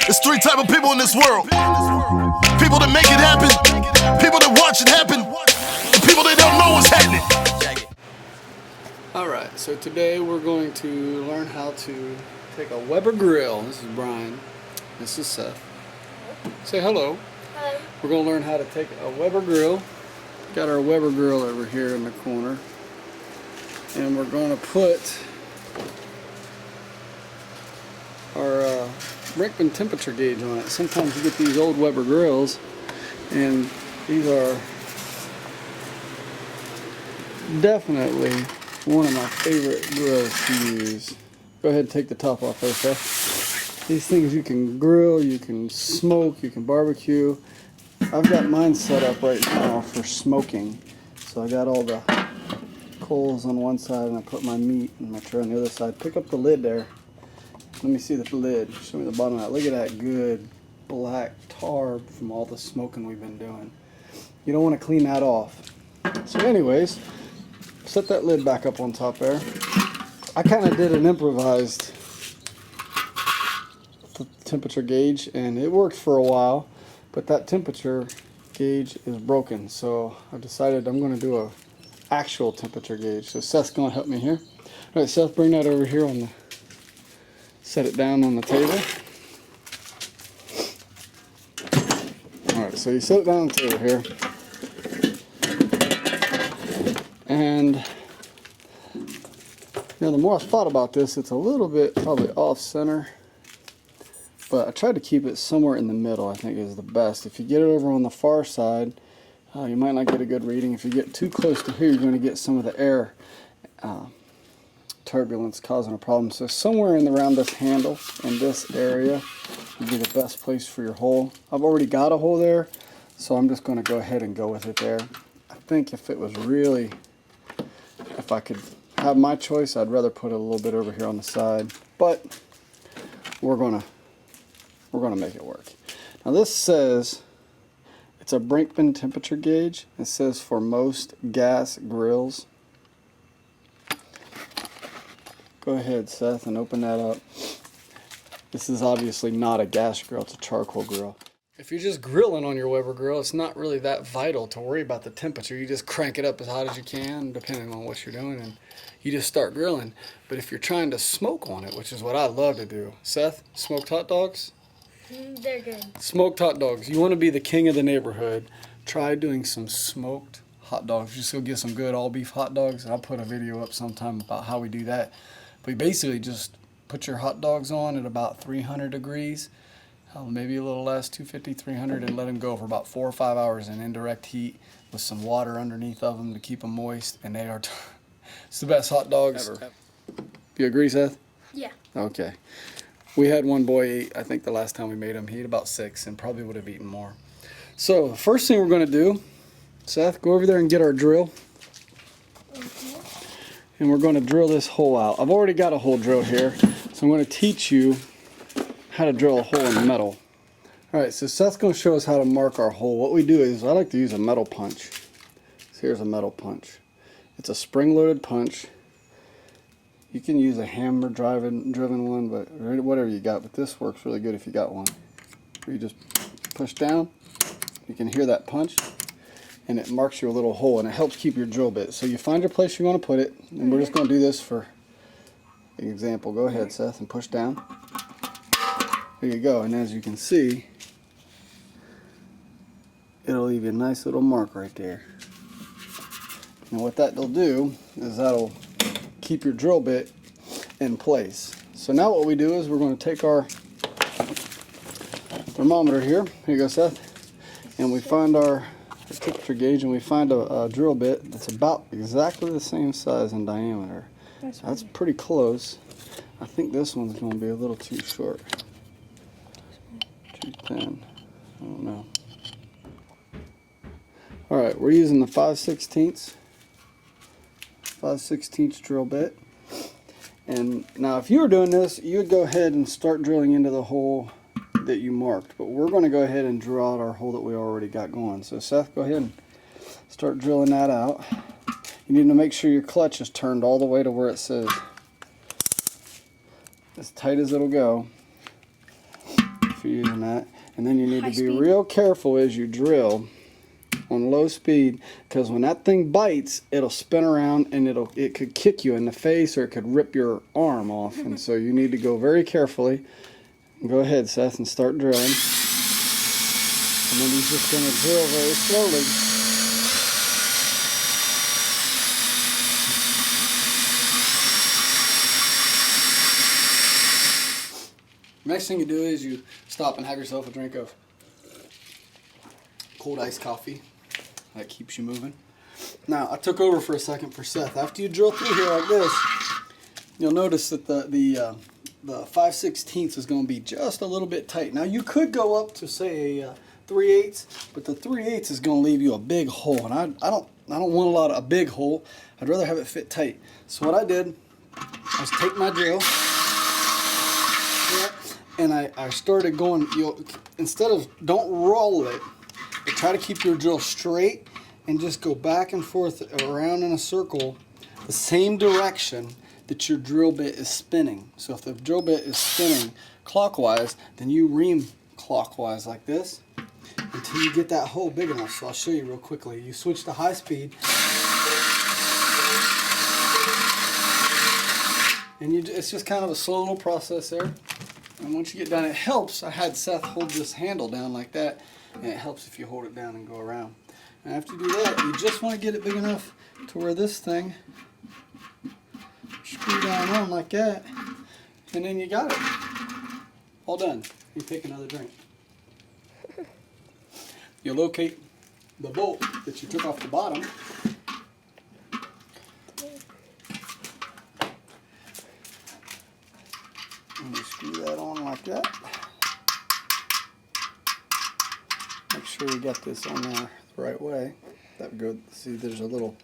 There's three type of people in this world. People that make it happen, people that watch it happen, and people that don't know what's happening. Alright, so today we're going to learn how to take a Weber grill. This is Brian. This is Seth. Say hello. Hello. We're going to learn how to take a Weber grill. Got our Weber grill over here in the corner. And we're going to put our Brinkman temperature gauge on it. Sometimes you get these old Weber grills, and these are definitely one of my favorite grills to use. Go ahead and take the top off there, Seth. These things you can grill, you can smoke, you can barbecue. I've got mine set up right now for smoking. So I got all the coals on one side and I put my meat and my tray on the other side. Pick up the lid there. Let me see the lid. Show me the bottom of that. Look at that good black tar from all the smoking we've been doing. You don't want to clean that off. So anyways, set that lid back up on top there. I kind of did an improvised temperature gauge and it worked for a while, but that temperature gauge is broken. So I've decided I'm going to do a actual temperature gauge. So Seth's going to help me here. All right, Seth, bring that over here on the, set it down on the table. All right, so you set it down on the table here. And you know, the more I thought about this, it's a little bit probably off center, but I tried to keep it somewhere in the middle. I think is the best. If you get it over on the far side, you might not get a good reading. If you get too close to here, you're going to get some of the air turbulence causing a problem. So somewhere in around this handle in this area would be the best place for your hole. I've already got a hole there, so I'm just going to go ahead and go with it there. I think if it was really, if I could have my choice, I'd rather put it a little bit over here on the side, but we're gonna make it work. Now this says it's a Brinkman temperature gauge. It says for most gas grills. Go ahead, Seth, and open that up. This is obviously not a gas grill, it's a charcoal grill. If you're just grilling on your Weber grill, it's not really that vital to worry about the temperature. You just crank it up as hot as you can, depending on what you're doing, and you just start grilling. But if you're trying to smoke on it, which is what I love to do. Seth, smoked hot dogs? They're good. Smoked hot dogs. You want to be the king of the neighborhood. Try doing some smoked hot dogs. Just go get some good all beef hot dogs. I'll put a video up sometime about how we do that. But you basically just put your hot dogs on at about 300 degrees. Maybe a little less, 250, 300, and let them go for about 4 or 5 hours in indirect heat with some water underneath of them to keep them moist. And they are, it's the best hot dogs ever. You agree, Seth? Yeah. Okay. We had one boy eat, I think the last time we made him, he ate about 6 and probably would have eaten more. So the first thing we're going to do, Seth, go over there and get our drill. And we're going to drill this hole out. I've already got a hole drilled here, so I'm going to teach you how to drill a hole in metal. Alright, so Seth's going to show us how to mark our hole. What we do is, I like to use a metal punch. So here's a metal punch. It's a spring-loaded punch. You can use a hammer driven one, but whatever you got, but this works really good if you got one. Where you just push down, you can hear that punch, and it marks you a little hole, and it helps keep your drill bit. So you find your place you want to put it, and we're just going to do this for example. Go ahead, Seth, and push down. There you go, and as you can see, it'll leave you a nice little mark right there. And what that'll do is that'll keep your drill bit in place. So now what we do is we're going to take our thermometer here. Here you go, Seth. And we find our temperature gauge, and we find a drill bit that's about exactly the same size in diameter. That's pretty close. I think this one's going to be a little too short. Too thin. I don't know. Alright, we're using the 5/16 drill bit. And now if you were doing this, you would go ahead and start drilling into the hole that you marked. But we're going to go ahead and drill out our hole that we already got going. So Seth, go ahead and start drilling that out. You need to make sure your clutch is turned all the way to where it says, as tight as it'll go. if you're using that. And then you need to be real careful as you drill on low speed, because when that thing bites, it'll spin around and it could kick you in the face, or it could rip your arm off. And so you need to go very carefully. Go ahead, Seth, and start drilling. And then he's just going to drill very slowly. Next thing you do is you stop and have yourself a drink of cold iced coffee. That keeps you moving. Now, I took over for a second for Seth. After you drill through here like this, you'll notice that the 5/16 is going to be just a little bit tight. Now, you could go up to, say, a 3/8, but the 3/8 is going to leave you a big hole, and I don't want a big hole. I'd rather have it fit tight. So what I did was take my drill, and I started going, instead of, don't roll it, but try to keep your drill straight and just go back and forth around in a circle the same direction that your drill bit is spinning. So if the drill bit is spinning clockwise, then you ream clockwise like this until you get that hole big enough. So I'll show you real quickly. You switch to high speed, and it's just kind of a slow little process there. And once you get done, it helps. I had Seth hold this handle down like that, and it helps if you hold it down and go around. And after you do that, you just want to get it big enough to where this thing screw down on like that, and then you got it. All done. You take another drink. You locate the bolt that you took off the bottom. And you screw that on like that. Make sure you got this on there the right way. That would go, see there's a little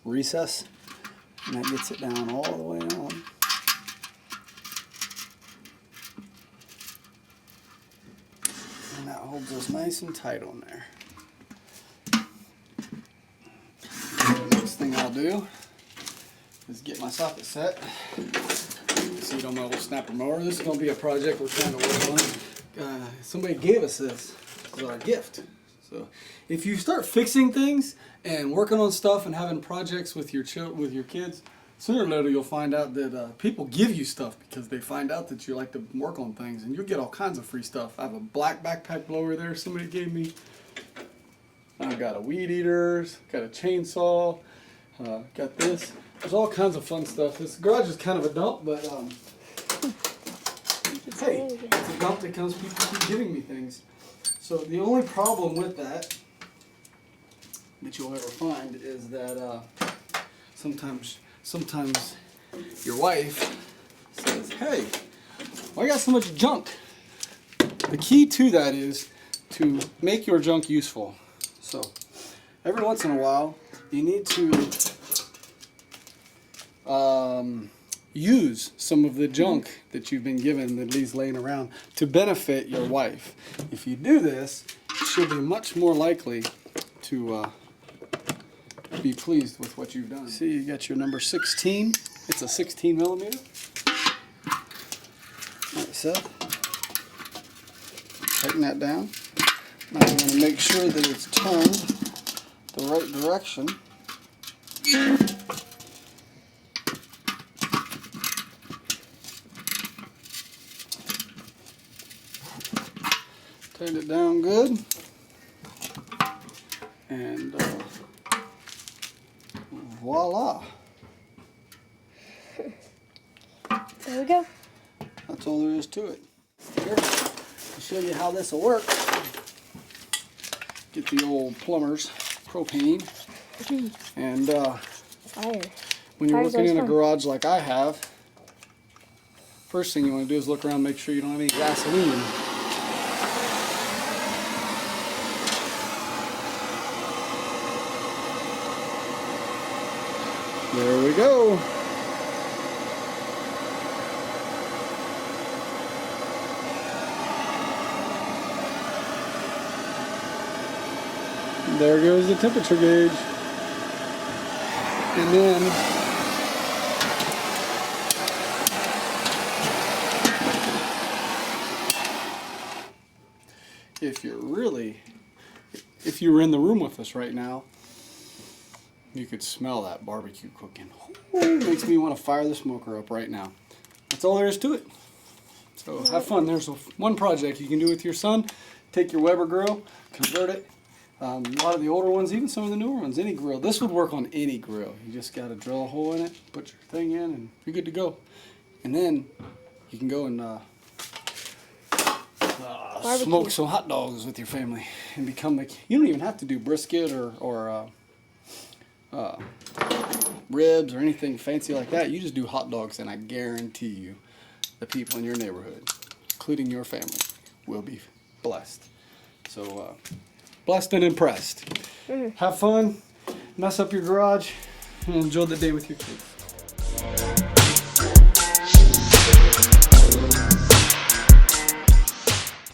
recess, and that gets it down all the way on. And that holds us nice and tight on there. The next thing I'll do is get my socket set. See it on my old snapper mower. This is going to be a project we're trying to work on. Somebody gave us this as our gift. So if you start fixing things and working on stuff and having projects with your kids, sooner or later you'll find out that people give you stuff because they find out that you like to work on things, and you'll get all kinds of free stuff. I have a black backpack blower there somebody gave me. I've got a weed eater, got a chainsaw, got this. There's all kinds of fun stuff. This garage is kind of a dump, but hey, it's a dump that comes, people keep giving me things. So the only problem with that you'll ever find is that sometimes your wife says, hey, why you got so much junk? The key to that is to make your junk useful. So every once in a while you need to use some of the junk that you've been given that leaves laying around to benefit your wife. If you do this, she'll be much more likely to be pleased with what you've done. See, you got your number 16. It's a 16 millimeter. Like so. Tighten that down. Now I'm going to make sure that it's turned the right direction. Tighten it down good. And voila. There we go. That's all there is to it. Here, to show you how this will work. Get the old plumber's propane. And Fire. when you're Fire's working in a always fun. garage like I have, first thing you want to do is look around, make sure you don't have any gasoline. There we go. There goes the temperature gauge. And then if you were in the room with us right now, you could smell that barbecue cooking. Ooh, makes me want to fire the smoker up right now. That's all there is to it. So have fun. There's one project you can do with your son. Take your Weber grill, convert it. A lot of the older ones, even some of the newer ones, any grill. This would work on any grill. You just got to drill a hole in it, put your thing in, and you're good to go. And then you can go and smoke some hot dogs with your family and become like. You don't even have to do brisket or ribs or anything fancy like that. You just do hot dogs, and I guarantee you, the people in your neighborhood, including your family, will be blessed. So, blessed and impressed. Have fun, mess up your garage, and enjoy the day with your kids.